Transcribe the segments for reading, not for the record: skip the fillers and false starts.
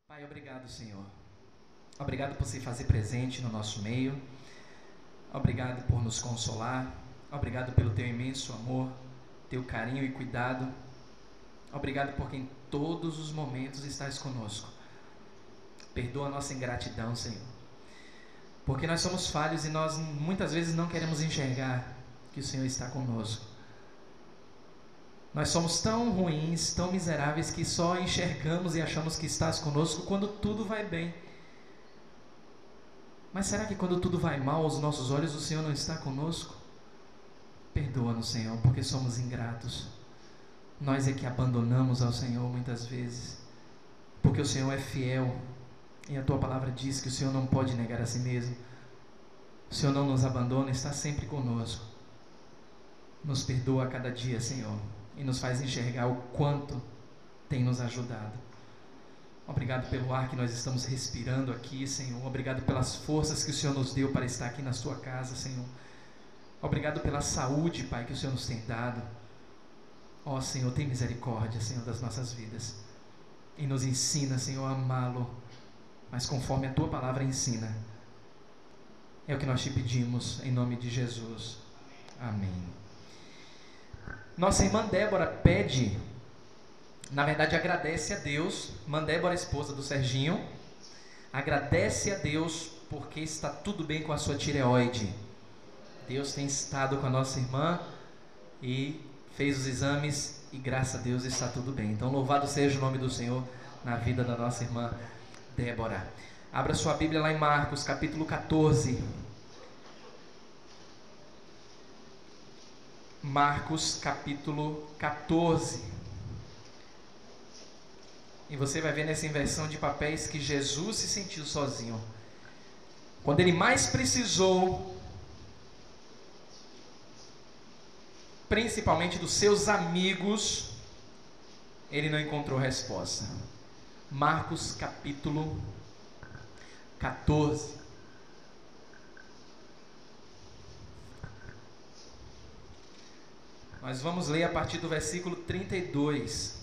Pai, obrigado, Senhor. Obrigado por se fazer presente no nosso meio. Obrigado por nos consolar. Obrigado pelo teu imenso amor, teu carinho e cuidado. Obrigado porque em todos os momentos estás conosco. Perdoa a nossa ingratidão, Senhor. Porque nós somos falhos e nós muitas vezes não queremos enxergar que o Senhor está conosco. Nós somos tão ruins, tão miseráveis, que só enxergamos e achamos que estás conosco quando tudo vai bem. Mas será que quando tudo vai mal aos nossos olhos, o Senhor não está conosco? Perdoa-nos, Senhor, porque somos ingratos. Nós é que abandonamos ao Senhor muitas vezes, porque o Senhor é fiel, e a Tua palavra diz que o Senhor não pode negar a si mesmo. O Senhor não nos abandona, está sempre conosco. Nos perdoa a cada dia, Senhor, e nos faz enxergar o quanto tem nos ajudado. Obrigado pelo ar que nós estamos respirando aqui, Senhor. Obrigado pelas forças que o Senhor nos deu para estar aqui na Sua casa, Senhor. Obrigado pela saúde, Pai, que o Senhor nos tem dado. Ó, Senhor, tem misericórdia, Senhor, das nossas vidas. E nos ensina, Senhor, a amá-lo, mas conforme a Tua palavra ensina. É o que nós te pedimos, em nome de Jesus. Amém. Nossa irmã Débora pede, na verdade agradece a Deus. Irmã Débora, esposa do Serginho, agradece a Deus porque está tudo bem com a sua tireoide. Deus tem estado com a nossa irmã e fez os exames e graças a Deus está tudo bem. Então louvado seja o nome do Senhor na vida da nossa irmã Débora. Abra sua Bíblia lá em Marcos capítulo 14. Marcos capítulo 14. E você vai ver nessa inversão de papéis que Jesus se sentiu sozinho. Quando ele mais precisou, principalmente dos seus amigos, ele não encontrou resposta. Marcos capítulo 14. Nós vamos ler a partir do versículo 32.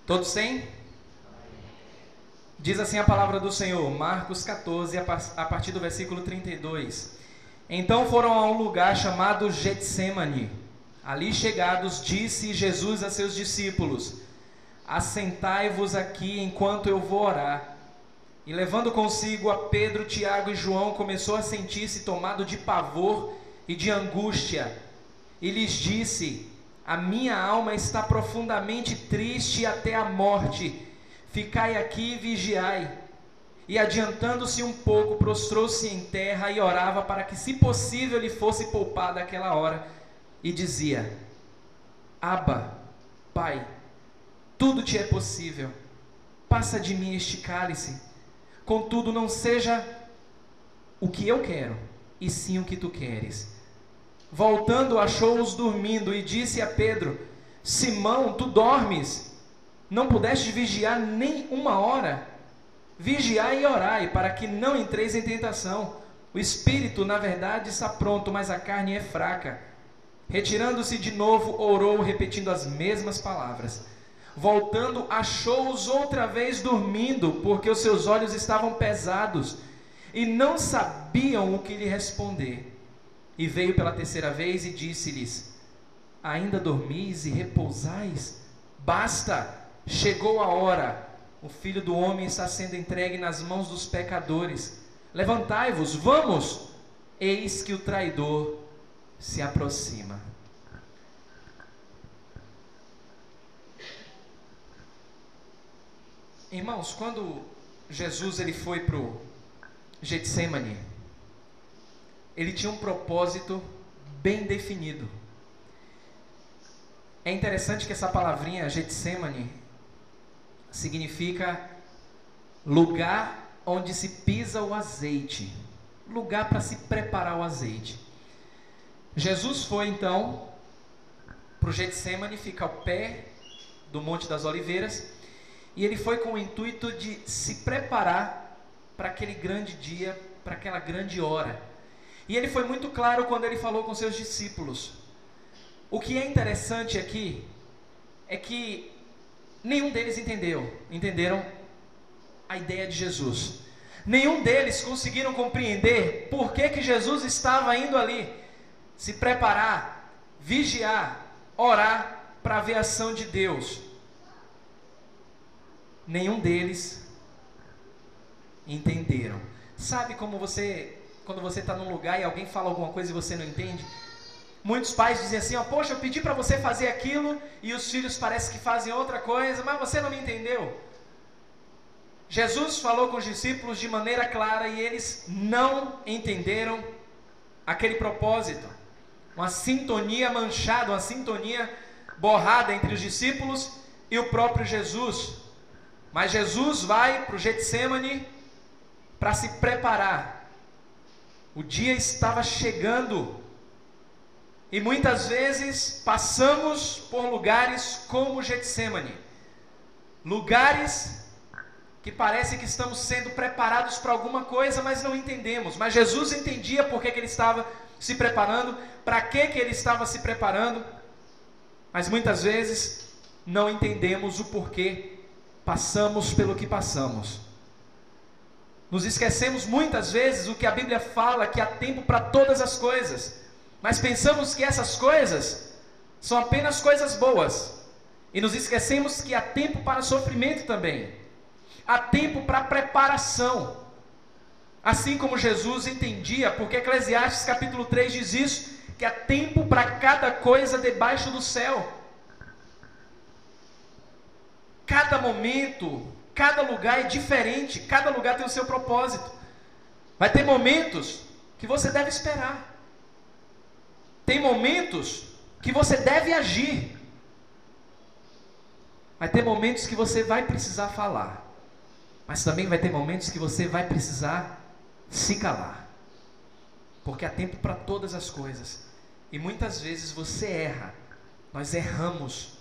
Todos têm? Diz assim a palavra do Senhor, Marcos 14, a partir do versículo 32. Então foram a um lugar chamado Getsemane. Ali chegados, disse Jesus a seus discípulos: assentai-vos aqui enquanto eu vou orar. E levando consigo a Pedro, Tiago e João, começou a sentir-se tomado de pavor e de angústia. E lhes disse: a minha alma está profundamente triste até a morte. Ficai aqui e vigiai. E adiantando-se um pouco, prostrou-se em terra e orava para que, se possível, lhe fosse poupada aquela hora. E dizia: Abba, Pai, tudo te é possível. Passa de mim este cálice. Contudo, não seja o que eu quero, e sim o que tu queres. Voltando, achou-os dormindo e disse a Pedro: Simão, tu dormes? Não pudeste vigiar nem uma hora? Vigiai e orai, para que não entreis em tentação. O espírito, na verdade, está pronto, mas a carne é fraca. Retirando-se de novo, orou, repetindo as mesmas palavras. Voltando, achou-os outra vez dormindo, porque os seus olhos estavam pesados, e não sabiam o que lhe responder. E veio pela terceira vez e disse-lhes: ainda dormis e repousais? Basta, chegou a hora. O Filho do Homem está sendo entregue nas mãos dos pecadores. Levantai-vos, vamos! Eis que o traidor se aproxima. Irmãos, quando Jesus ele foi para o Getsemane, ele tinha um propósito bem definido. É interessante que essa palavrinha Getsemane significa lugar onde se pisa o azeite. lugar para se preparar o azeite. Jesus foi então para o Getsemane, fica ao pé do Monte das Oliveiras, e ele foi com o intuito de se preparar para aquele grande dia, para aquela grande hora. E ele foi muito claro quando ele falou com seus discípulos. O que é interessante aqui é que nenhum deles entenderam a ideia de Jesus. Nenhum deles conseguiram compreender por que Jesus estava indo ali se preparar, vigiar, orar para ver a ação de Deus. Nenhum deles entenderam. Sabe como quando você está num lugar e alguém fala alguma coisa e você não entende? Muitos pais dizem assim, poxa, eu pedi para você fazer aquilo e os filhos parecem que fazem outra coisa, mas você não me entendeu. Jesus falou com os discípulos de maneira clara e eles não entenderam aquele propósito. Uma sintonia manchada, uma sintonia borrada entre os discípulos e o próprio Jesus. Mas Jesus vai para o Getsemane para se preparar. O dia estava chegando. E muitas vezes passamos por lugares como o Getsemane. Lugares que parece que estamos sendo preparados para alguma coisa, mas não entendemos. Mas Jesus entendia por que ele estava se preparando, para que ele estava se preparando. Mas muitas vezes não entendemos o porquê passamos pelo que passamos. Nos esquecemos muitas vezes o que a Bíblia fala, que há tempo para todas as coisas. Mas pensamos que essas coisas são apenas coisas boas. E nos esquecemos que há tempo para sofrimento também. Há tempo para preparação. Assim como Jesus entendia, porque Eclesiastes capítulo 3 diz isso, que há tempo para cada coisa debaixo do céu. Cada momento, cada lugar é diferente, cada lugar tem o seu propósito. Vai ter momentos que você deve esperar. Tem momentos que você deve agir. Vai ter momentos que você vai precisar falar. Mas também vai ter momentos que você vai precisar se calar. Porque há tempo para todas as coisas. E muitas vezes você erra. Nós erramos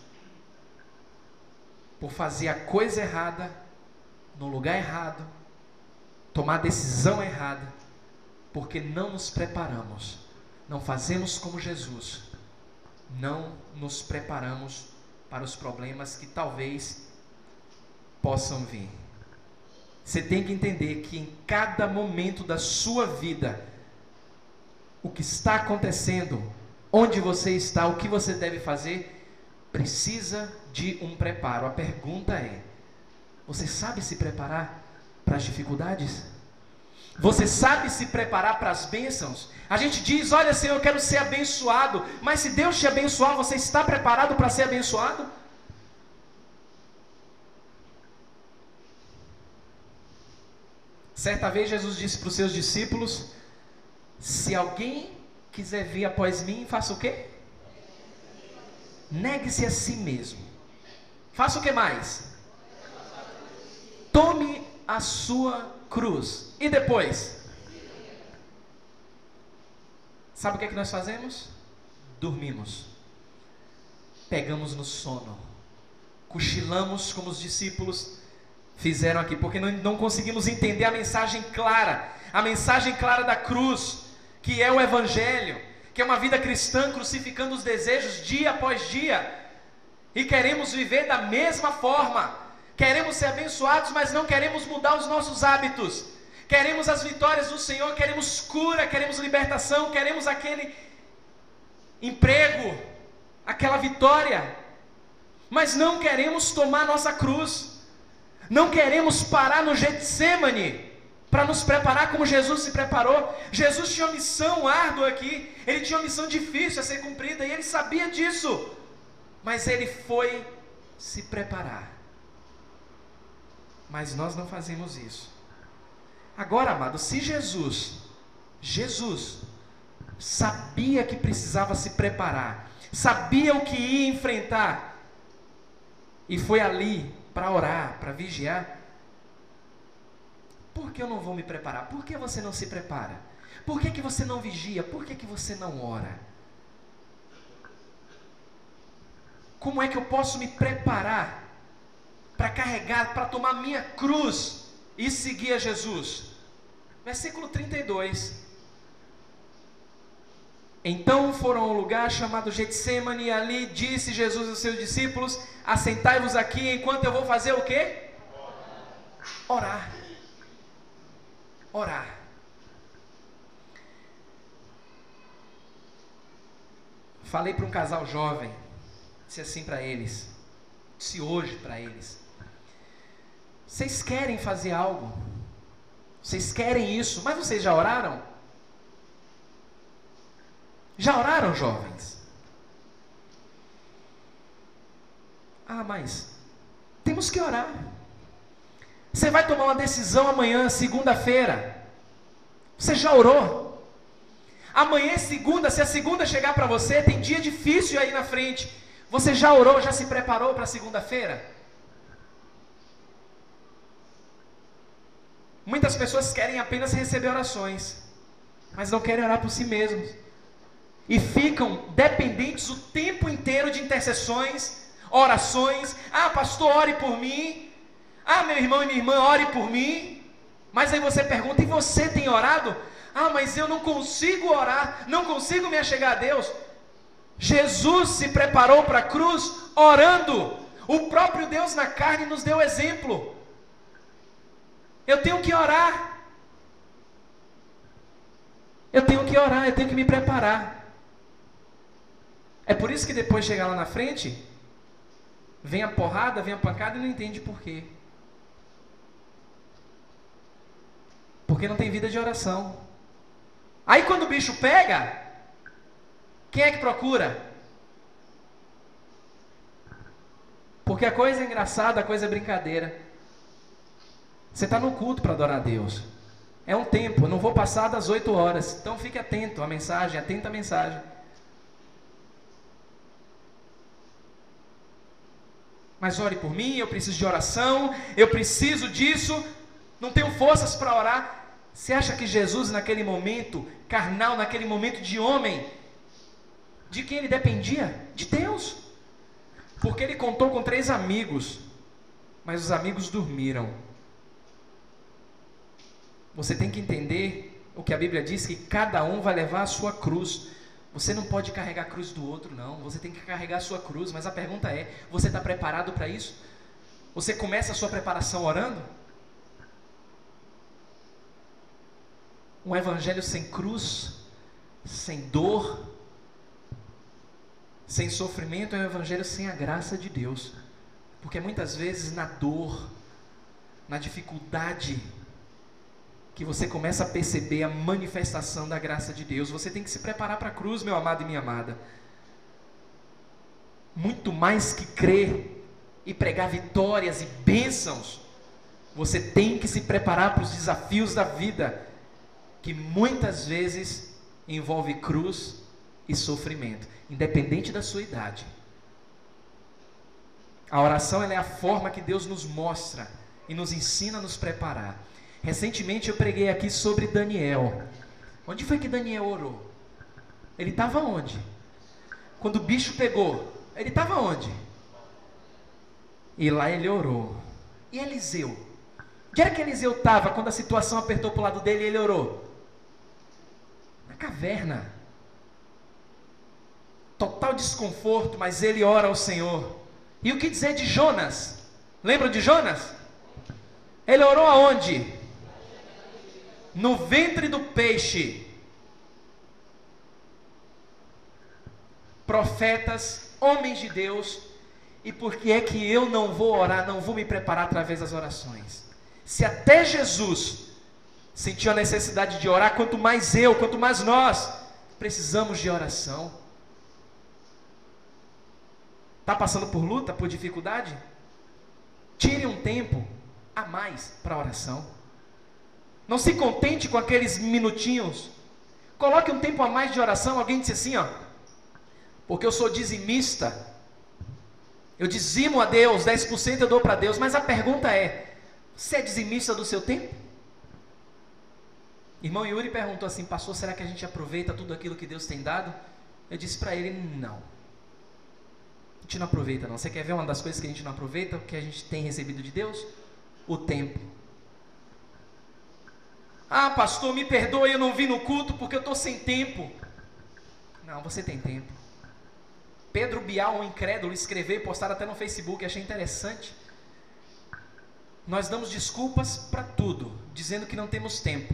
por fazer a coisa errada, no lugar errado, tomar a decisão errada, porque não nos preparamos. Não fazemos como Jesus. Não nos preparamos para os problemas que talvez possam vir. Você tem que entender que em cada momento da sua vida, o que está acontecendo, onde você está, o que você deve fazer, precisa de um preparo. A pergunta é: você sabe se preparar para as dificuldades? Você sabe se preparar para as bênçãos? A gente diz, olha Senhor, eu quero ser abençoado. Mas se Deus te abençoar, você está preparado para ser abençoado? Certa vez Jesus disse para os seus discípulos: se alguém quiser vir após mim, faça o quê? Negue-se a si mesmo. Faça o que mais? Tome a sua cruz. E depois? Sabe o que é que nós fazemos? Dormimos. Pegamos no sono. Cochilamos como os discípulos fizeram aqui, porque não conseguimos entender a mensagem clara da cruz, que é o Evangelho, que é uma vida cristã crucificando os desejos dia após dia, e queremos viver da mesma forma, queremos ser abençoados, mas não queremos mudar os nossos hábitos, queremos as vitórias do Senhor, queremos cura, queremos libertação, queremos aquele emprego, aquela vitória, mas não queremos tomar nossa cruz. Não queremos parar no Getsemane para nos preparar como Jesus se preparou. Jesus tinha uma missão árdua aqui. Ele tinha uma missão difícil a ser cumprida e ele sabia disso. Mas ele foi se preparar. Mas nós não fazemos isso. Agora, amado, se Jesus sabia que precisava se preparar, sabia o que ia enfrentar, e foi ali para orar, para vigiar, por que eu não vou me preparar? Por que você não se prepara? Por que você não vigia? Por que você não ora? Como é que eu posso me preparar para carregar, para tomar minha cruz e seguir a Jesus? Versículo 32. Então foram a um lugar chamado Getsemane, e ali disse Jesus aos seus discípulos: assentai-vos aqui enquanto eu vou fazer o quê? Orar. Orar. Falei para um casal jovem, disse assim para eles, disse hoje para eles: vocês querem fazer algo? Vocês querem isso, mas vocês já oraram? Já oraram, jovens? Ah, mas temos que orar. Você vai tomar uma decisão amanhã, segunda-feira. Você já orou? Amanhã é segunda, se a segunda chegar para você, tem dia difícil aí na frente. Você já orou, já se preparou para segunda-feira? Muitas pessoas querem apenas receber orações, mas não querem orar por si mesmos. E ficam dependentes o tempo inteiro de intercessões, orações. Ah, pastor, ore por mim. Ah, meu irmão e minha irmã, ore por mim. Mas aí você pergunta: e você tem orado? Ah, mas eu não consigo orar, não consigo me achegar a Deus. Jesus se preparou para a cruz orando. O próprio Deus na carne nos deu exemplo. Eu tenho que orar. Eu tenho que orar, eu tenho que me preparar. É por isso que depois de chegar lá na frente, vem a porrada, vem a pancada e não entende por quê. Porque não tem vida de oração. Aí quando o bicho pega, quem é que procura? Porque a coisa é engraçada, a coisa é brincadeira. Você está no culto para adorar a Deus. É um tempo, eu não vou passar das 8 horas. Então fique atento à mensagem, atento à mensagem. Mas ore por mim, eu preciso de oração, eu preciso disso, não tenho forças para orar. Você acha que Jesus naquele momento carnal, naquele momento de homem, de quem ele dependia? De Deus. Porque ele contou com 3 amigos, mas os amigos dormiram. Você tem que entender o que a Bíblia diz, que cada um vai levar a sua cruz. Você não pode carregar a cruz do outro, não. Você tem que carregar a sua cruz. Mas a pergunta é: você está preparado para isso? Você começa a sua preparação orando? Um evangelho sem cruz, sem dor, sem sofrimento, é um evangelho sem a graça de Deus. Porque muitas vezes na dor, na dificuldade, que você começa a perceber a manifestação da graça de Deus. Você tem que se preparar para a cruz, meu amado e minha amada. Muito mais que crer e pregar vitórias e bênçãos, você tem que se preparar para os desafios da vida, que muitas vezes envolve cruz e sofrimento, independente da sua idade. A oração, ela é a forma que Deus nos mostra e nos ensina a nos preparar. Recentemente eu preguei aqui sobre Daniel. Onde foi que Daniel orou? Ele estava onde? Quando o bicho pegou, ele estava onde? E lá ele orou. E Eliseu? Onde era que Eliseu estava quando a situação apertou para o lado dele e ele orou? Na caverna. Total desconforto, mas ele ora ao Senhor. E o que dizer de Jonas? Lembram de Jonas? Ele orou aonde? No ventre do peixe. Profetas, homens de Deus. E por que é que eu não vou orar, não vou me preparar através das orações? Se até Jesus sentiu a necessidade de orar, quanto mais eu, quanto mais nós precisamos de oração. Está passando por luta, por dificuldade? Tire um tempo a mais para a oração. Não se contente com aqueles minutinhos. Coloque um tempo a mais de oração. Alguém disse assim, ó: porque eu sou dizimista, eu dizimo a Deus, 10% eu dou para Deus. Mas a pergunta é: você é dizimista do seu tempo? Irmão Yuri perguntou assim: pastor, será que a gente aproveita tudo aquilo que Deus tem dado? Eu disse para ele: não. A gente não aproveita não. Você quer ver uma das coisas que a gente não aproveita, o que a gente tem recebido de Deus? O tempo. Ah, pastor, me perdoe, eu não vim no culto porque eu estou sem tempo. Não, você tem tempo. Pedro Bial, um incrédulo, escreveu e postar até no Facebook, achei interessante. Nós damos desculpas para tudo, dizendo que não temos tempo.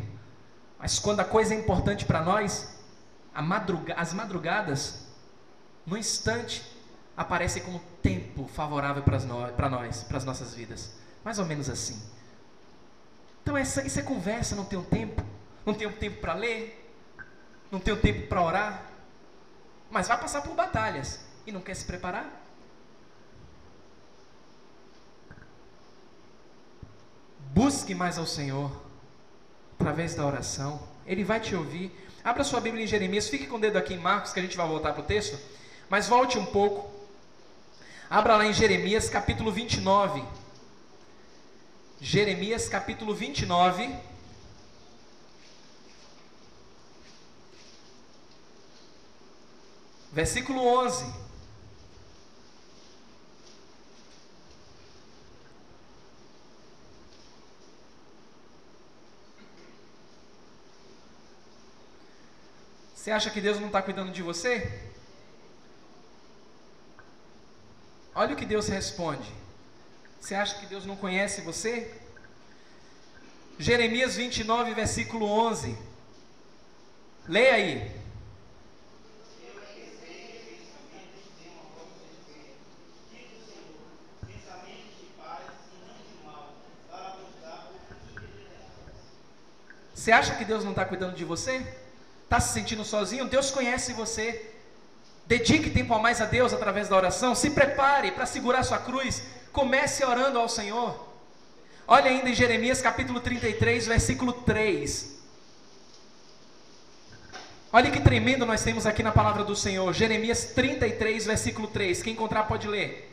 Mas quando a coisa é importante para nós, as madrugadas, no instante, aparecem como tempo favorável para nós, para as nossas vidas. Mais ou menos assim. Então isso é conversa, não tenho tempo. Não tenho tempo para ler, não tenho tempo para orar. Mas vai passar por batalhas e não quer se preparar? Busque mais ao Senhor através da oração. Ele vai te ouvir. Abra sua Bíblia em Jeremias. Fique com o dedo aqui em Marcos, que a gente vai voltar para o texto. Mas volte um pouco. Abra lá em Jeremias capítulo 29. Jeremias capítulo 29. Versículo 11. Você acha que Deus não está cuidando de você? Olha o que Deus responde. Você acha que Deus não conhece você? Jeremias 29, versículo 11. Leia aí. Você acha que Deus não está cuidando de você? Está se sentindo sozinho? Deus conhece você. Dedique tempo a mais a Deus através da oração. Se prepare para segurar sua cruz. Comece orando ao Senhor. Olha ainda em Jeremias capítulo 33, versículo 3. Olha que tremendo nós temos aqui na palavra do Senhor. Jeremias 33, versículo 3. Quem encontrar pode ler.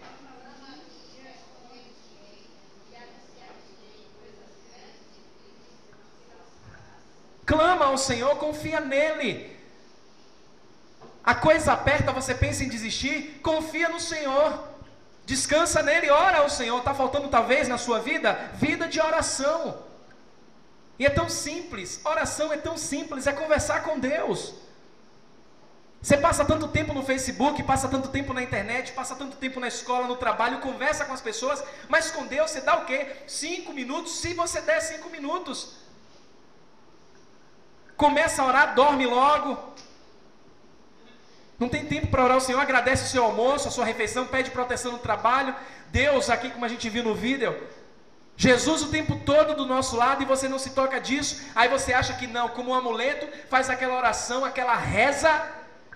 Clama ao Senhor, confia nele. A coisa aperta, você pensa em desistir? Confia no Senhor. Descansa nele, ora ao Senhor. Está faltando talvez na sua vida? Vida de oração. E é tão simples. Oração é tão simples, é conversar com Deus. Você passa tanto tempo no Facebook, passa tanto tempo na internet, passa tanto tempo na escola, no trabalho, conversa com as pessoas, mas com Deus você dá o quê? 5 minutos, se você der 5 minutos. Começa a orar, dorme logo. Não tem tempo para orar ao Senhor, agradece o seu almoço, a sua refeição, pede proteção no trabalho. Deus, aqui como a gente viu no vídeo, Jesus o tempo todo do nosso lado e você não se toca disso. Aí você acha que não, como um amuleto, faz aquela oração, aquela reza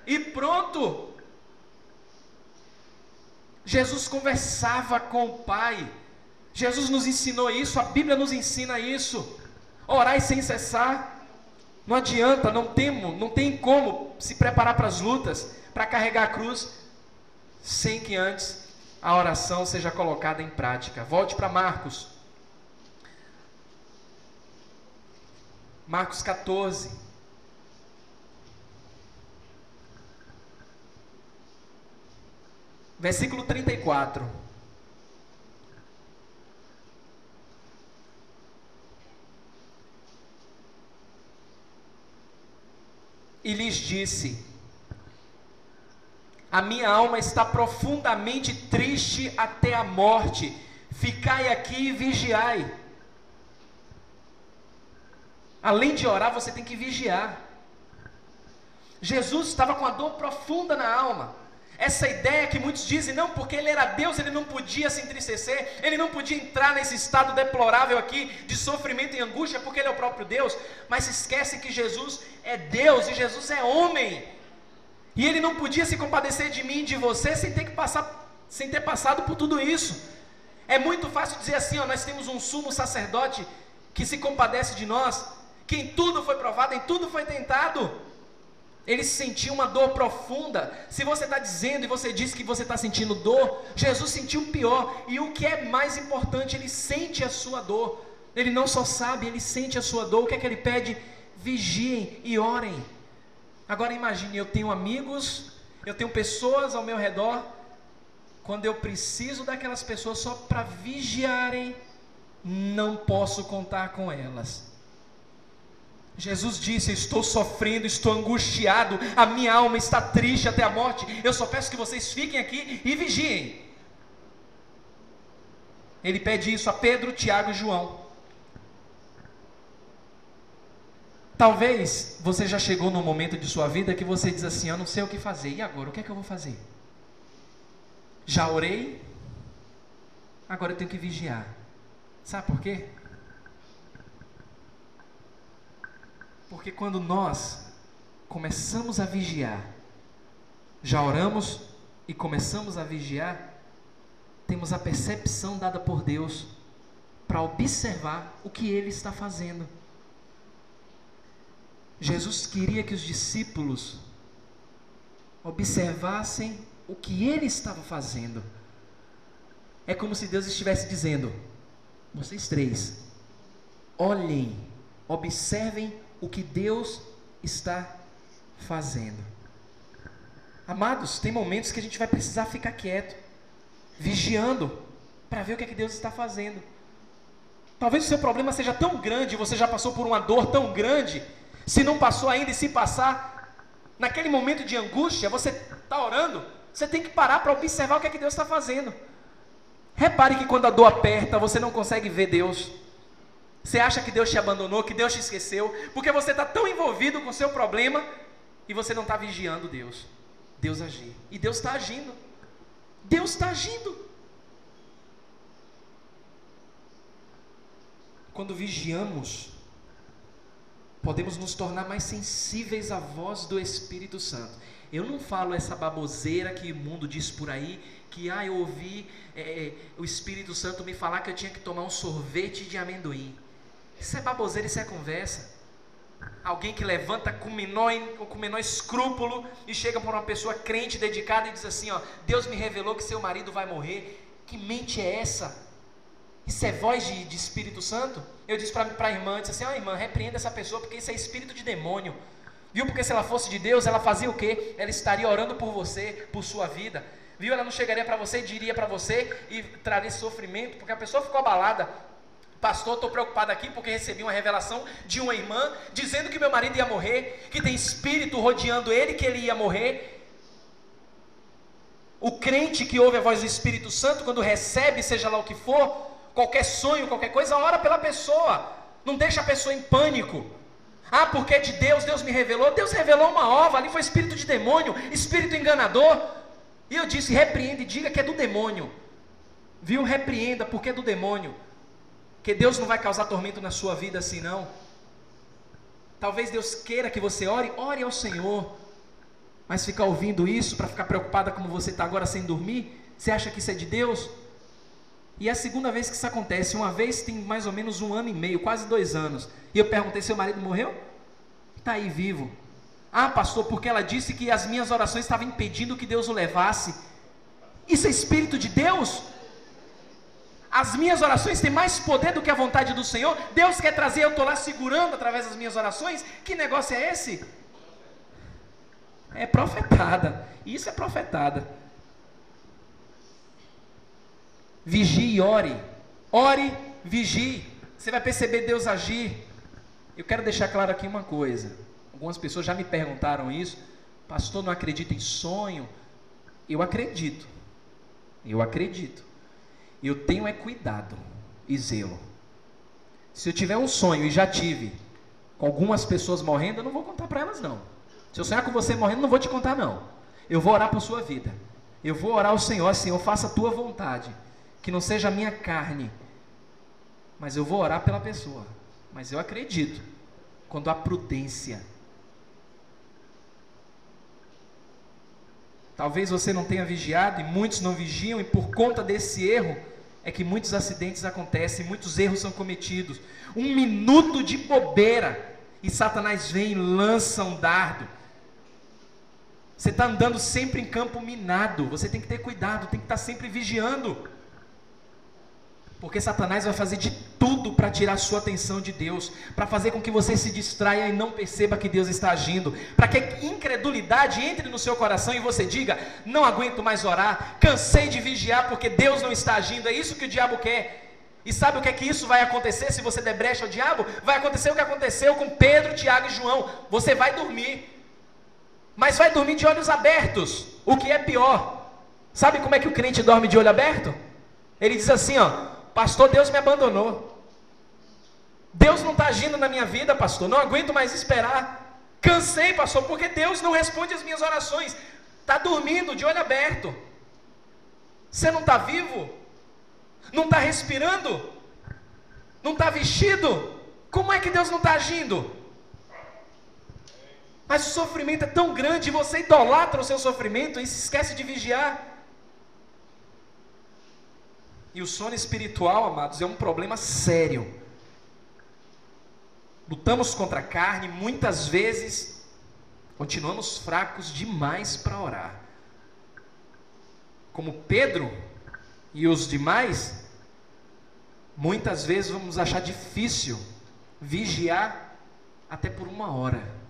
e pronto. Jesus conversava com o Pai. Jesus nos ensinou isso, a Bíblia nos ensina isso. Orai sem cessar. Não adianta, não tem como se preparar para as lutas, para carregar a cruz, sem que antes a oração seja colocada em prática. Volte para Marcos. Marcos 14. Versículo 34. E lhes disse: a minha alma está profundamente triste até a morte, ficai aqui e vigiai. Além de orar, você tem que vigiar. Jesus estava com a dor profunda na alma. Essa ideia que muitos dizem, não, porque ele era Deus, ele não podia se entristecer, ele não podia entrar nesse estado deplorável aqui, de sofrimento e angústia, porque ele é o próprio Deus, mas se esquece que Jesus é Deus, e Jesus é homem, e ele não podia se compadecer de mim e de você, sem ter passado por tudo isso. É muito fácil dizer assim, ó, nós temos um sumo sacerdote, que se compadece de nós, que em tudo foi provado, em tudo foi tentado. Ele sentiu uma dor profunda. Se você está dizendo e você diz que você está sentindo dor, Jesus sentiu pior. E o que é mais importante, ele sente a sua dor. Ele não só sabe, ele sente a sua dor. O que é que ele pede? vigiem e orem. Agora imagine, eu tenho amigos, eu tenho pessoas ao meu redor, quando eu preciso daquelas pessoas só para vigiarem, não posso contar com elas. Jesus disse: estou sofrendo, estou angustiado, a minha alma está triste até a morte, eu só peço que vocês fiquem aqui e vigiem. Ele pede isso a Pedro, Tiago e João. Talvez você já chegou num momento de sua vida que você diz assim: eu não sei o que fazer, e agora? O que é que eu vou fazer? Já orei, agora eu tenho que vigiar. Sabe por quê? Porque quando nós começamos a vigiar, já oramos e começamos a vigiar, temos a percepção dada por Deus para observar o que Ele está fazendo. Jesus queria que os discípulos observassem o que Ele estava fazendo. É como se Deus estivesse dizendo: vocês três, olhem, observem o que Deus está fazendo. Amados, tem momentos que a gente vai precisar ficar quieto, vigiando, para ver o que é que Deus está fazendo. Talvez o seu problema seja tão grande, você já passou por uma dor tão grande, se não passou ainda e se passar, naquele momento de angústia, você está orando, você tem que parar para observar o que é que Deus está fazendo. Repare que quando a dor aperta, você não consegue ver Deus. Você acha que Deus te abandonou, que Deus te esqueceu, porque você está tão envolvido com o seu problema e você não está vigiando Deus. Deus agir. E Deus está agindo. Deus está agindo. Quando vigiamos, podemos nos tornar mais sensíveis à voz do Espírito Santo. Eu não falo essa baboseira que o mundo diz por aí, que eu ouvi o Espírito Santo me falar que eu tinha que tomar um sorvete de amendoim. Isso é baboseira, isso é conversa. Alguém que levanta com o menor escrúpulo e chega para uma pessoa crente, dedicada, e diz assim: Deus me revelou que seu marido vai morrer. Que mente é essa? Isso é voz de Espírito Santo? Eu disse para a irmã, disse assim: irmã, repreenda essa pessoa, porque isso é espírito de demônio. Viu? Porque se ela fosse de Deus, ela fazia o quê? Ela estaria orando por você, por sua vida. Viu? Ela não chegaria para você e diria para você e traria sofrimento, porque a pessoa ficou abalada. Pastor, estou preocupado aqui porque recebi uma revelação de uma irmã dizendo que meu marido ia morrer, que tem espírito rodeando ele, que ele ia morrer. O crente que ouve a voz do Espírito Santo, quando recebe, seja lá o que for, qualquer sonho, qualquer coisa, ora pela pessoa. Não deixa a pessoa em pânico. Porque é de Deus, Deus me revelou. Deus revelou uma ova, ali foi espírito de demônio, espírito enganador. E eu disse: repreenda e diga que é do demônio. Viu? Repreenda, porque é do demônio. Que Deus não vai causar tormento na sua vida assim não. Talvez Deus queira que você ore ao Senhor, mas ficar ouvindo isso para ficar preocupada como você está agora sem dormir, você acha que isso é de Deus? E é a segunda vez que isso acontece. Uma vez tem mais ou menos 1 ano e meio, quase 2 anos, e eu perguntei: seu marido morreu? Está aí vivo. Pastor, porque ela disse que as minhas orações estavam impedindo que Deus o levasse. Isso é espírito de Deus? As minhas orações têm mais poder do que a vontade do Senhor? Deus quer trazer, eu estou lá segurando através das minhas orações? Que negócio é esse? É profetada. Isso é profetada. Vigie e ore. Ore, vigie. Você vai perceber Deus agir. Eu quero deixar claro aqui uma coisa. Algumas pessoas já me perguntaram isso: pastor, não acredita em sonho? Eu acredito. Eu tenho cuidado e zelo. Se eu tiver um sonho, e já tive, com algumas pessoas morrendo, eu não vou contar para elas não. Se eu sonhar com você morrendo, não vou te contar não. Eu vou orar por sua vida. Eu vou orar ao Senhor: Senhor, faça a tua vontade, que não seja a minha carne. Mas eu vou orar pela pessoa. Mas eu acredito, quando há prudência. Talvez você não tenha vigiado, e muitos não vigiam, e por conta desse erro, é que muitos acidentes acontecem, muitos erros são cometidos. 1 minuto de bobeira, e Satanás vem e lança um dardo. Você está andando sempre em campo minado, você tem que ter cuidado, tem que estar sempre vigiando. Porque Satanás vai fazer de tudo para tirar a sua atenção de Deus, para fazer com que você se distraia e não perceba que Deus está agindo, para que a incredulidade entre no seu coração e você diga: não aguento mais orar, cansei de vigiar porque Deus não está agindo. É isso que o diabo quer. E sabe o que é que isso vai acontecer se você der brecha ao diabo? Vai acontecer o que aconteceu com Pedro, Tiago e João. Você vai dormir, mas vai dormir de olhos abertos, o que é pior. Sabe como é que o crente dorme de olho aberto? Ele diz assim, ó: pastor, Deus me abandonou, Deus não está agindo na minha vida, pastor, não aguento mais esperar, cansei, pastor, porque Deus não responde as minhas orações. Está dormindo de olho aberto. Você não está vivo? Não está respirando? Não está vestido? Como é que Deus não está agindo? Mas o sofrimento é tão grande e você idolatra o seu sofrimento e se esquece de vigiar. E o sono espiritual, amados, é um problema sério. Lutamos contra a carne, muitas vezes continuamos fracos demais para orar. Como Pedro e os demais, muitas vezes vamos achar difícil vigiar até por 1 hora.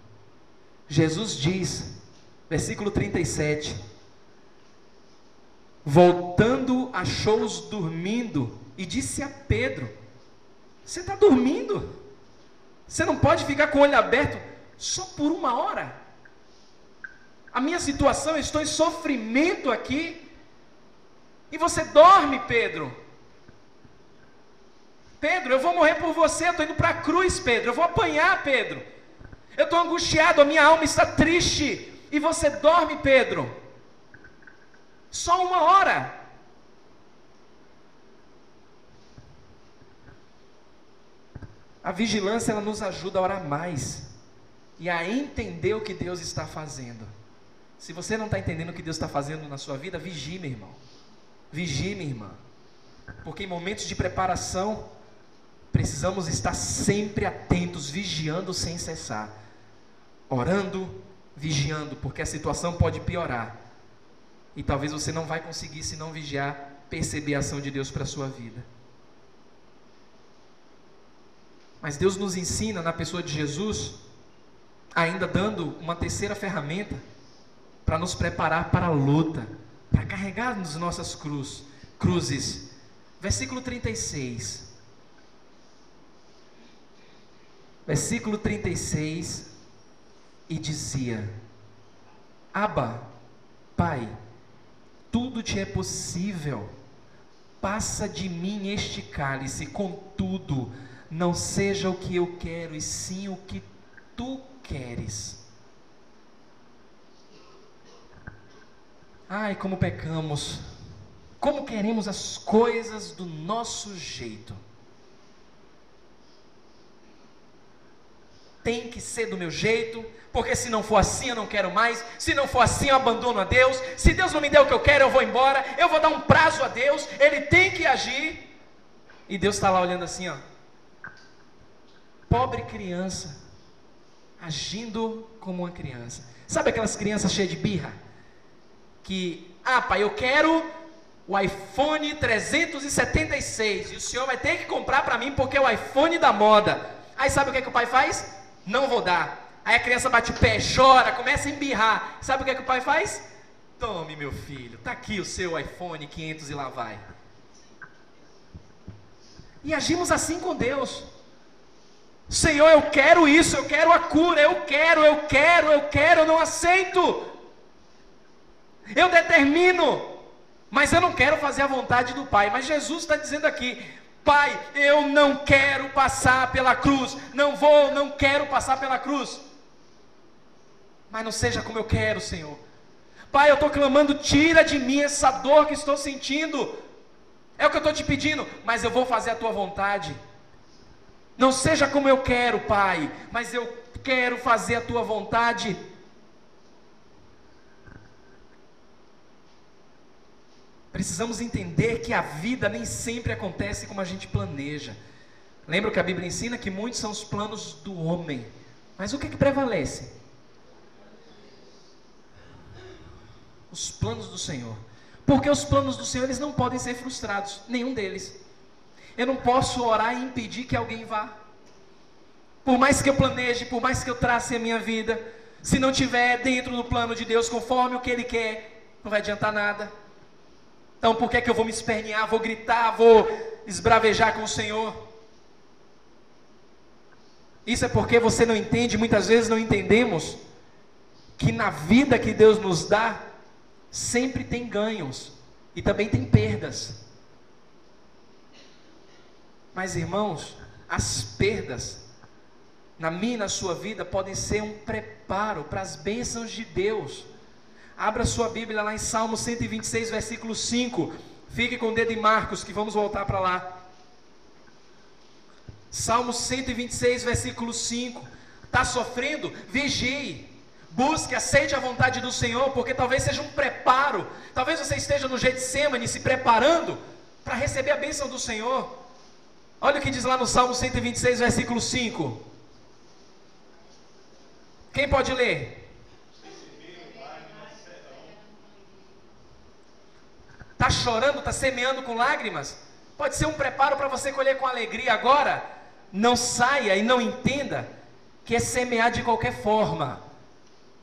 Jesus diz, versículo 37, voltando, achou-os dormindo e disse a Pedro: você está dormindo? Você não pode ficar com o olho aberto só por 1 hora? A minha situação, eu estou em sofrimento aqui, e você dorme, Pedro. Pedro, eu vou morrer por você, eu estou indo para a cruz, Pedro, eu vou apanhar, Pedro. Eu estou angustiado, a minha alma está triste, e você dorme, Pedro. Só 1 hora. A vigilância, ela nos ajuda a orar mais e a entender o que Deus está fazendo. Se você não está entendendo o que Deus está fazendo na sua vida, vigie, meu irmão. Vigie, minha irmã. Porque em momentos de preparação, precisamos estar sempre atentos, vigiando sem cessar. Orando, vigiando, porque a situação pode piorar. E talvez você não vai conseguir, se não vigiar, perceber a ação de Deus para a sua vida. Mas Deus nos ensina, na pessoa de Jesus, ainda dando uma terceira ferramenta, para nos preparar para a luta, para carregarmos nossas cruzes. Versículo 36. Versículo 36, e dizia: Abba, Pai, tudo te é possível, passa de mim este cálice, contudo, não seja o que eu quero, e sim o que tu queres. Ai, como pecamos, como queremos as coisas do nosso jeito. Tem que ser do meu jeito, porque se não for assim eu não quero mais, se não for assim eu abandono a Deus, se Deus não me der o que eu quero eu vou embora, eu vou dar um prazo a Deus, Ele tem que agir. E Deus está lá olhando assim, ó, pobre criança, agindo como uma criança. Sabe aquelas crianças cheias de birra? Que, pai, eu quero o iPhone 376, e o senhor vai ter que comprar para mim porque é o iPhone da moda. Aí sabe o que o pai faz? Não vou dar. Aí a criança bate o pé, chora, começa a embirrar. Sabe o que o pai faz? Tome, meu filho, está aqui o seu iPhone 500 e lá vai. E agimos assim com Deus. Senhor, eu quero isso, eu quero a cura, eu quero, eu não aceito. Eu determino, mas eu não quero fazer a vontade do Pai. Mas Jesus está dizendo aqui: Pai, eu não quero passar pela cruz, não quero passar pela cruz, mas não seja como eu quero, Senhor. Pai, eu estou clamando, tira de mim essa dor que estou sentindo, é o que eu estou te pedindo, mas eu vou fazer a tua vontade. Não seja como eu quero, Pai, mas eu quero fazer a tua vontade. Precisamos entender que a vida nem sempre acontece como a gente planeja. Lembra que a Bíblia ensina que muitos são os planos do homem, mas o que prevalece? Os planos do Senhor. Porque os planos do Senhor, eles não podem ser frustrados, nenhum deles. Eu não posso orar e impedir que alguém vá. Por mais que eu planeje, por mais que eu trace a minha vida, se não estiver dentro do plano de Deus, conforme o que Ele quer, não vai adiantar nada. Então por que é que eu vou me espernear, vou gritar, vou esbravejar com o Senhor? Isso é porque você não entende, muitas vezes não entendemos, que na vida que Deus nos dá, sempre tem ganhos e também tem perdas. Mas irmãos, as perdas na minha e na sua vida podem ser um preparo para as bênçãos de Deus. Abra sua Bíblia lá em Salmo 126, versículo 5. Fique com o dedo em Marcos, que vamos voltar para lá. Salmo 126, versículo 5. Está sofrendo? Vigie. Busque, aceite a vontade do Senhor, porque talvez seja um preparo. Talvez você esteja no Getsemane se preparando para receber a bênção do Senhor. Olha o que diz lá no Salmo 126, versículo 5. Quem pode ler? Está chorando, está semeando com lágrimas? Pode ser um preparo para você colher com alegria agora. Não saia e não entenda que é semear de qualquer forma.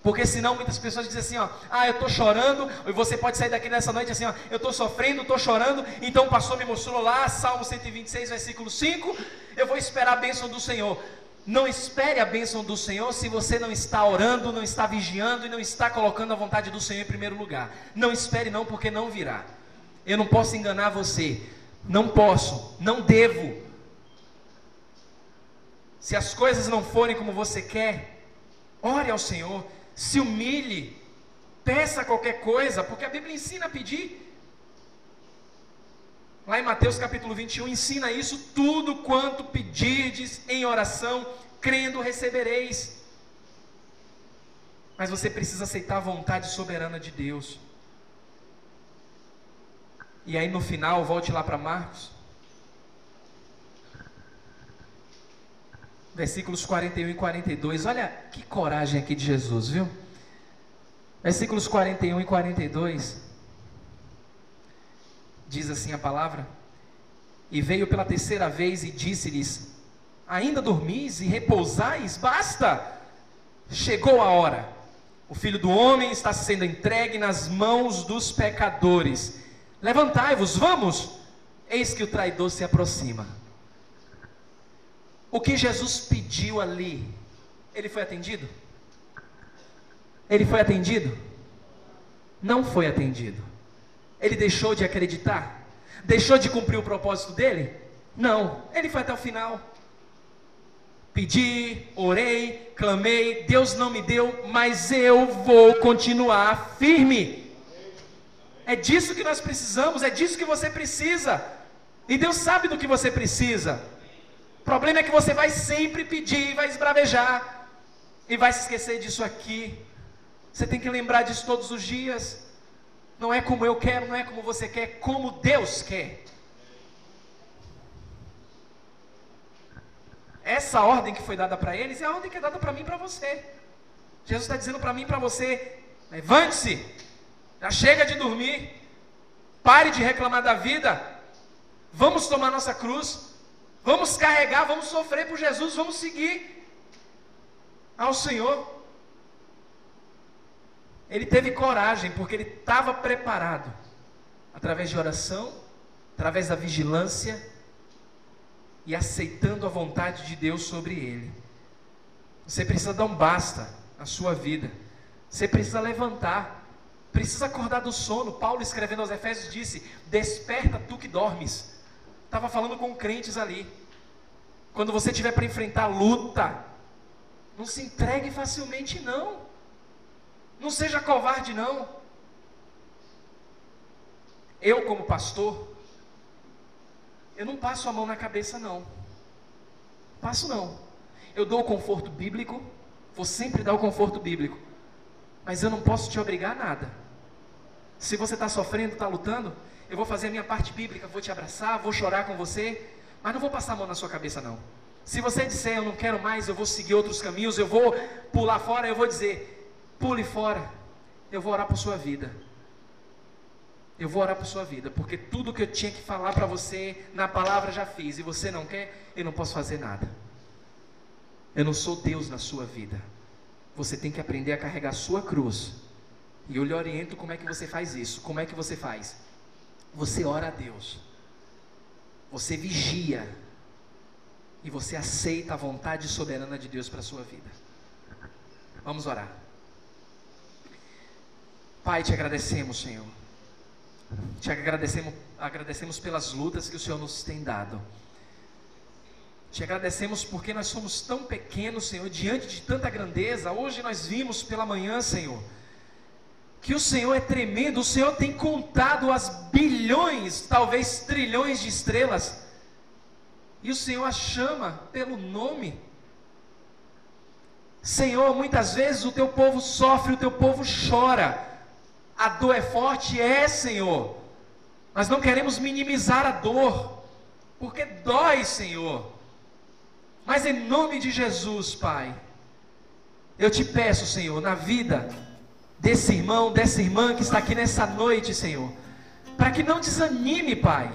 Porque senão muitas pessoas dizem assim, ó, eu estou chorando, e você pode sair daqui nessa noite assim, ó, eu estou sofrendo, estou chorando, então o pastor me mostrou lá, Salmo 126, versículo 5, eu vou esperar a bênção do Senhor. Não espere a bênção do Senhor se você não está orando, não está vigiando e não está colocando a vontade do Senhor em primeiro lugar. Não espere não, porque não virá. Eu não posso enganar você, não posso, não devo. Se as coisas não forem como você quer, ore ao Senhor, se humilhe, peça qualquer coisa, porque a Bíblia ensina a pedir. Lá em Mateus capítulo 21, ensina isso: tudo quanto pedirdes em oração, crendo recebereis. Mas você precisa aceitar a vontade soberana de Deus. E aí no final, volte lá para Marcos, versículos 41 e 42, olha que coragem aqui de Jesus, viu? Versículos 41 e 42, diz assim a palavra: e veio pela terceira vez e disse-lhes: ainda dormis e repousais? Basta, chegou a hora, o Filho do Homem está sendo entregue nas mãos dos pecadores, levantai-vos, vamos, eis que o traidor se aproxima. O que Jesus pediu ali, ele foi atendido? Ele foi atendido? Não foi atendido. Ele deixou de acreditar? Deixou de cumprir o propósito dele? Não, ele foi até o final. Pedi, orei, clamei, Deus não me deu, mas eu vou continuar firme. É disso que nós precisamos, é disso que você precisa. E Deus sabe do que você precisa. O problema é que você vai sempre pedir, vai esbravejar, e vai se esquecer disso aqui. Você tem que lembrar disso todos os dias. Não é como eu quero, não é como você quer, é como Deus quer. Essa ordem que foi dada para eles é a ordem que é dada para mim e para você. Jesus está dizendo para mim e para você: levante-se, já chega de dormir, pare de reclamar da vida, vamos tomar nossa cruz, vamos carregar, vamos sofrer por Jesus, vamos seguir ao Senhor. Ele teve coragem, porque ele estava preparado, através de oração, através da vigilância, e aceitando a vontade de Deus sobre ele. Você precisa dar um basta na sua vida, você precisa levantar, precisa acordar do sono. Paulo, escrevendo aos Efésios, disse: desperta tu que dormes. Estava falando com crentes ali. Quando você tiver para enfrentar luta, não se entregue facilmente não. Não seja covarde não. Eu, como pastor, eu não passo a mão na cabeça não. Passo não. Eu dou o conforto bíblico, vou sempre dar o conforto bíblico, mas eu não posso te obrigar a nada. Se você está sofrendo, está lutando, eu vou fazer a minha parte bíblica, vou te abraçar, vou chorar com você, mas não vou passar a mão na sua cabeça não. Se você disser: eu não quero mais, eu vou seguir outros caminhos, eu vou pular fora, eu vou dizer: pule fora, eu vou orar por sua vida. Eu vou orar por sua vida, porque tudo que eu tinha que falar para você na palavra já fiz, e você não quer, eu não posso fazer nada. Eu não sou Deus na sua vida. Você tem que aprender a carregar a sua cruz. E eu lhe oriento como é que você faz isso. Como é que você faz? Você ora a Deus. Você vigia. E você aceita a vontade soberana de Deus para a sua vida. Vamos orar. Pai, te agradecemos, Senhor. Te agradecemos pelas lutas que o Senhor nos tem dado. Te agradecemos porque nós somos tão pequenos, Senhor, diante de tanta grandeza. Hoje nós vimos pela manhã, Senhor, que o Senhor é tremendo. O Senhor tem contado as bilhões, talvez trilhões de estrelas, e o Senhor as chama pelo nome. Senhor, muitas vezes o teu povo sofre, o teu povo chora. A dor é forte, Senhor. Nós não queremos minimizar a dor, porque dói, Senhor. Mas em nome de Jesus, Pai, eu te peço, Senhor, na vida desse irmão, dessa irmã que está aqui nessa noite, Senhor, para que não desanime, Pai.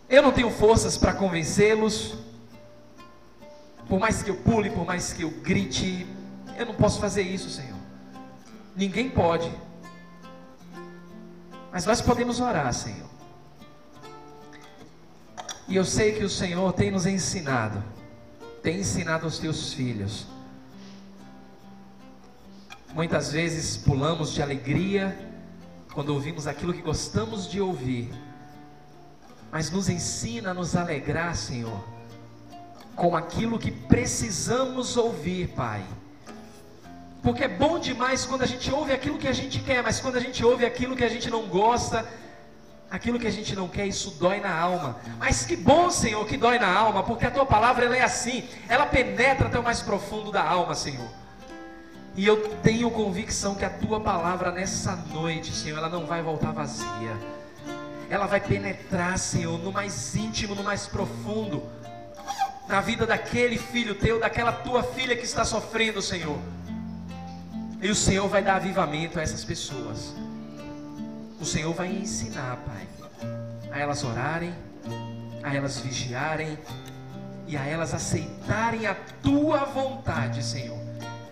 Eu não tenho forças para convencê-los. Por mais que eu pule, por mais que eu grite, eu não posso fazer isso, Senhor. Ninguém pode. Mas nós podemos orar, Senhor. E eu sei que o Senhor tem nos ensinado, tem ensinado aos teus filhos. Muitas vezes pulamos de alegria quando ouvimos aquilo que gostamos de ouvir. Mas nos ensina a nos alegrar, Senhor, com aquilo que precisamos ouvir, Pai. Porque é bom demais quando a gente ouve aquilo que a gente quer, mas quando a gente ouve aquilo que a gente não gosta, aquilo que a gente não quer, isso dói na alma. Mas que bom, Senhor, que dói na alma, porque a Tua palavra ela é assim, ela penetra até o mais profundo da alma, Senhor. E eu tenho convicção que a Tua palavra nessa noite, Senhor, ela não vai voltar vazia. Ela vai penetrar, Senhor, no mais íntimo, no mais profundo, na vida daquele filho Teu, daquela Tua filha que está sofrendo, Senhor. E o Senhor vai dar avivamento a essas pessoas. O Senhor vai ensinar, Pai, a elas orarem, a elas vigiarem e a elas aceitarem a Tua vontade, Senhor.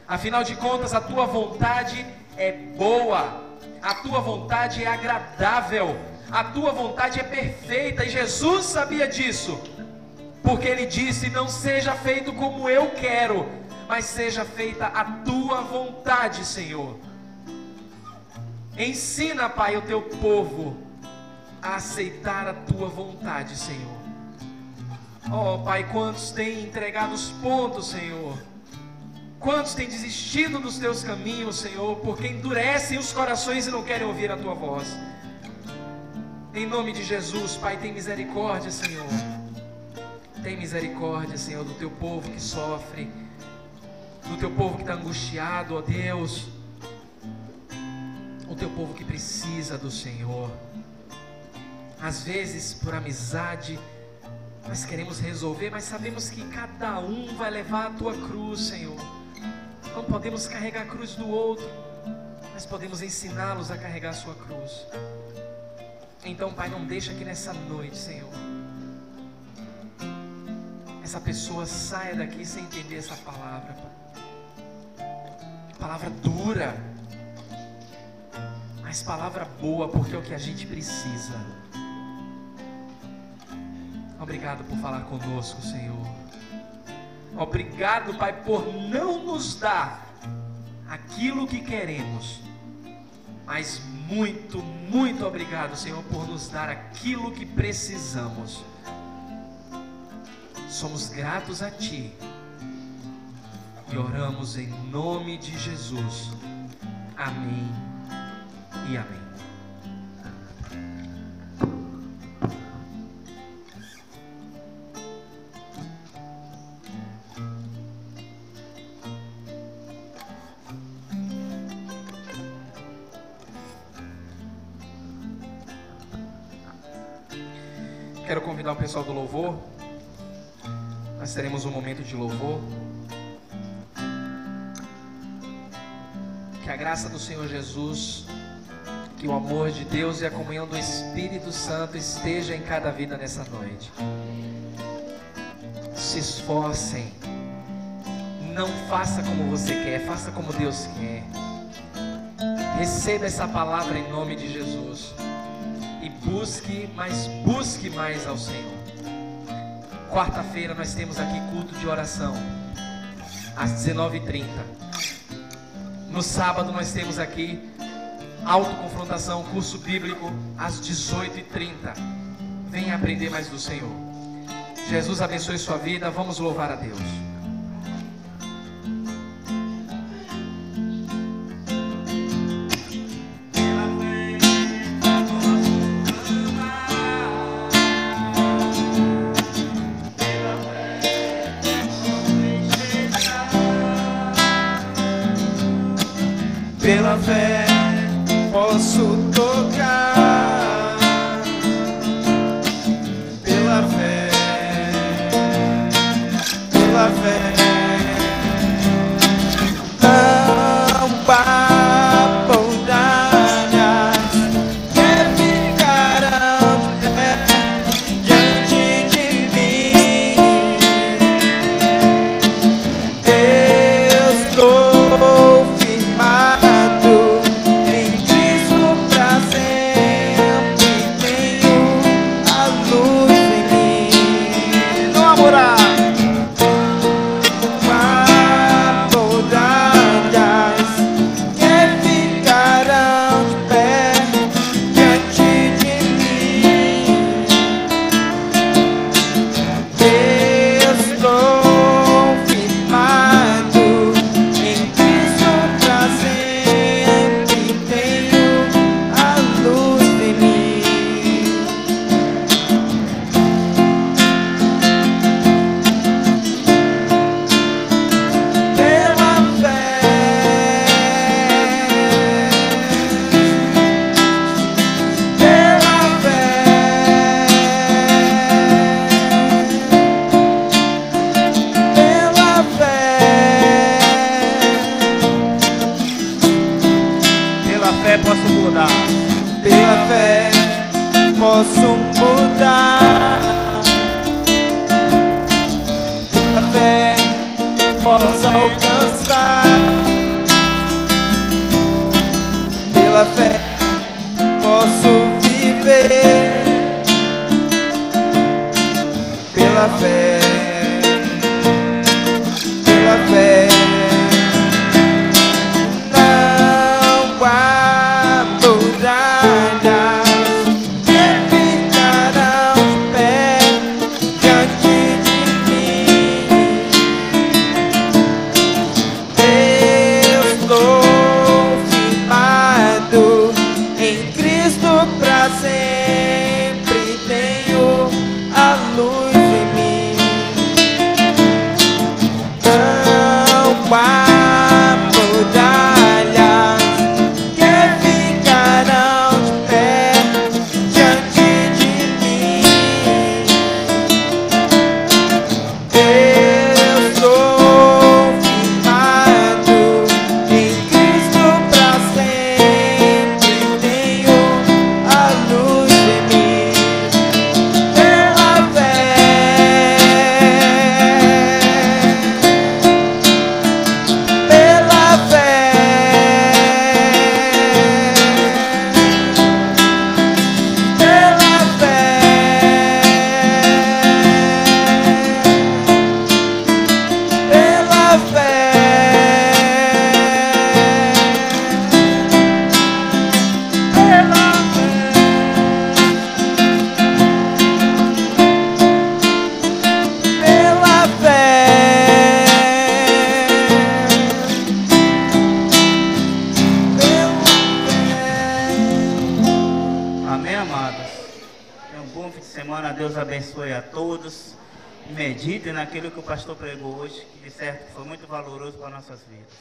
Afinal de contas, a Tua vontade é boa, a Tua vontade é agradável, a Tua vontade é perfeita, e Jesus sabia disso, porque Ele disse: não seja feito como eu quero, mas seja feita a Tua vontade, Senhor. Ensina, Pai, o Teu povo a aceitar a Tua vontade, Senhor. Oh, Pai, quantos têm entregado os pontos, Senhor? Quantos têm desistido dos Teus caminhos, Senhor, porque endurecem os corações e não querem ouvir a Tua voz. Em nome de Jesus, Pai, tem misericórdia, Senhor. Tem misericórdia, Senhor, do Teu povo que sofre, do Teu povo que está angustiado, ó Deus. O Teu povo que precisa do Senhor. Às vezes, por amizade, nós queremos resolver, mas sabemos que cada um vai levar a Tua cruz, Senhor. Não podemos carregar a cruz do outro, mas podemos ensiná-los a carregar a sua cruz. Então, Pai, não deixa que nessa noite, Senhor, essa pessoa saia daqui sem entender essa palavra, Pai. Palavra dura, mas palavra boa, porque é o que a gente precisa. Obrigado por falar conosco, Senhor. Obrigado, Pai, por não nos dar aquilo que queremos, mas muito, muito obrigado, Senhor, por nos dar aquilo que precisamos. Somos gratos a Ti e oramos em nome de Jesus. Amém e amém. Quero convidar o pessoal do louvor. Nós teremos um momento de louvor. Que a graça do Senhor Jesus Que o amor de Deus e a comunhão do Espírito Santo esteja em cada vida nessa noite. Se esforcem. Não faça como você quer, faça como Deus quer. Receba essa palavra em nome de Jesus. E busque mais ao Senhor. Quarta-feira nós temos aqui culto de oração, às 19h30. No sábado nós temos aqui autoconfrontação, curso bíblico, às 18h30. Venha aprender mais do Senhor. Jesus abençoe sua vida. Vamos louvar a Deus. Pela fé posso tocar, pela fé, não batalhas que ficarão de pé diante de mim. Eu estou firmado em Cristo pra sempre, tenho a luz em mim. No amorar batalhas que ficarão de pé diante de mim. Eu estou firmado em Cristo pra sempre, tenho a luz em mim. Pela fé, pela fé, pela fé, Pela fé posso mudar. pela fé posso mudar. Pela fé posso alcançar. Pela fé posso viver. Pela fé, pela fé, não há muralhas que ficarão de pé diante de mim. Eu estou firmado em Cristo pra sempre, tenho a luz em mim. Não há muralhas que ficarão de pé diante de mim. Eu estou firmado em Cristo pra sempre, tenho a luz em mim. Pela fé, pela fé, pela fé, pela fé, pela Amém, amados? Tenham um bom fim de semana. Deus abençoe a todos. Meditem naquilo que o pastor pregou hoje, que de certo foi muito valoroso para nossas vidas.